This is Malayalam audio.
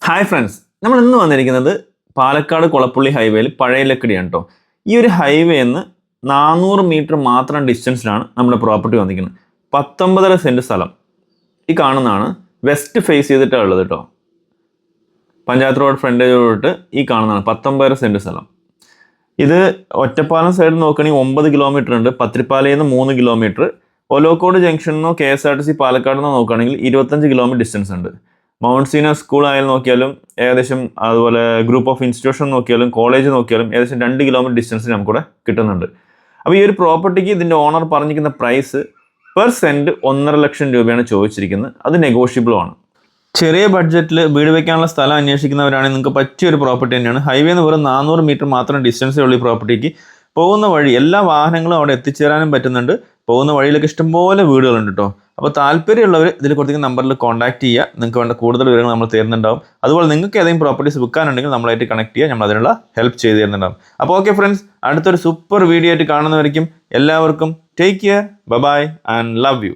ഹായ് ഫ്രണ്ട്സ്, നമ്മൾ ഇന്ന് വന്നിരിക്കുന്നത് പാലക്കാട് കൊളപ്പുള്ളി ഹൈവേയിൽ പഴയ ലക്കിടിയാണ് കേട്ടോ. ഈ ഒരു ഹൈവേന്ന് 400 മീറ്റർ മാത്രം ഡിസ്റ്റൻസിലാണ് നമ്മുടെ പ്രോപ്പർട്ടി വന്നിരിക്കുന്നത്. 19.5 സെൻറ്റ് സ്ഥലം ഈ കാണുന്നതാണ്. വെസ്റ്റ് ഫേസ് ചെയ്തിട്ടാണ് ഉള്ളത് കേട്ടോ. പഞ്ചായത്ത് റോഡ് ഫ്രണ്ടേജ് തൊട്ട് ഈ കാണുന്നതാണ് 19.5 സെൻറ്റ് സ്ഥലം. ഇത് ഒറ്റപ്പാലം സൈഡിൽ നോക്കുകയാണെങ്കിൽ 9 കിലോമീറ്റർ ഉണ്ട്. പത്തിരിപ്പാലയിൽ നിന്ന് 3 കിലോമീറ്റർ. ഒലോക്കോട് ജംഗ്ഷനിൽ നിന്നോ KSRTC പാലക്കാട് നിന്നോ നോക്കുകയാണെങ്കിൽ 25 കിലോമീറ്റർ ഡിസ്റ്റൻസ് ഉണ്ട്. മൗണ്ട് സീന സ്കൂൾ ആയാലും നോക്കിയാലും ഏകദേശം, അതുപോലെ ഗ്രൂപ്പ് ഓഫ് ഇൻസ്റ്റിറ്റ്യൂഷൻ നോക്കിയാലും കോളേജ് നോക്കിയാലും ഏകദേശം 2 കിലോമീറ്റർ ഡിസ്റ്റൻസിൽ നമുക്കിവിടെ കിട്ടുന്നുണ്ട്. അപ്പോൾ ഈ ഒരു പ്രോപ്പർട്ടിക്ക് ഇതിൻ്റെ ഓണർ പറഞ്ഞിരിക്കുന്ന പ്രൈസ് പെർ സെൻറ്റ് 1.5 ലക്ഷം രൂപയാണ് ചോദിച്ചിരിക്കുന്നത്. അത് നെഗോഷ്യബിളുമാണ്. ചെറിയ ബഡ്ജറ്റിൽ വീട് വയ്ക്കാനുള്ള സ്ഥലം അന്വേഷിക്കുന്നവരാണെങ്കിൽ നിങ്ങൾക്ക് പറ്റിയൊരു പ്രോപ്പർട്ടി തന്നെയാണ്. ഹൈവേന്ന് വെറും 400 മീറ്റർ മാത്രം ഡിസ്റ്റൻസേ ഉള്ള ഈ പ്രോപ്പർട്ടിക്ക് പോകുന്ന വഴി എല്ലാ വാഹനങ്ങളും അവിടെ എത്തിച്ചേരാനും പറ്റുന്നുണ്ട്. പോകുന്ന വഴിയിലൊക്കെ ഇഷ്ടംപോലെ വീടുകളുണ്ട് കേട്ടോ. അപ്പോൾ താല്പര്യമുള്ളവർ ഇതിൽ കൊടുത്തിരിക്കുന്ന നമ്പറിൽ കോൺടാക്ട് ചെയ്യുക. നിങ്ങൾക്ക് വേണ്ട കൂടുതൽ വിവരങ്ങൾ നമ്മൾ തരുന്നുണ്ടാവും. അതുപോലെ നിങ്ങൾക്ക് ഏതെങ്കിലും പ്രോപ്പർട്ടീസ് വിൽക്കാനുണ്ടെങ്കിൽ നമ്മളായിട്ട് കണക്ട് ചെയ്യുക. നമ്മൾ അതിനുള്ള ഹെൽപ്പ് ചെയ്ത് തരുന്നുണ്ടാവും. അപ്പോൾ ഓക്കെ ഫ്രണ്ട്സ്, അടുത്തൊരു സൂപ്പർ വീഡിയോ ആയിട്ട് കാണുന്നവരിക്കും എല്ലാവർക്കും take care, bye and love U.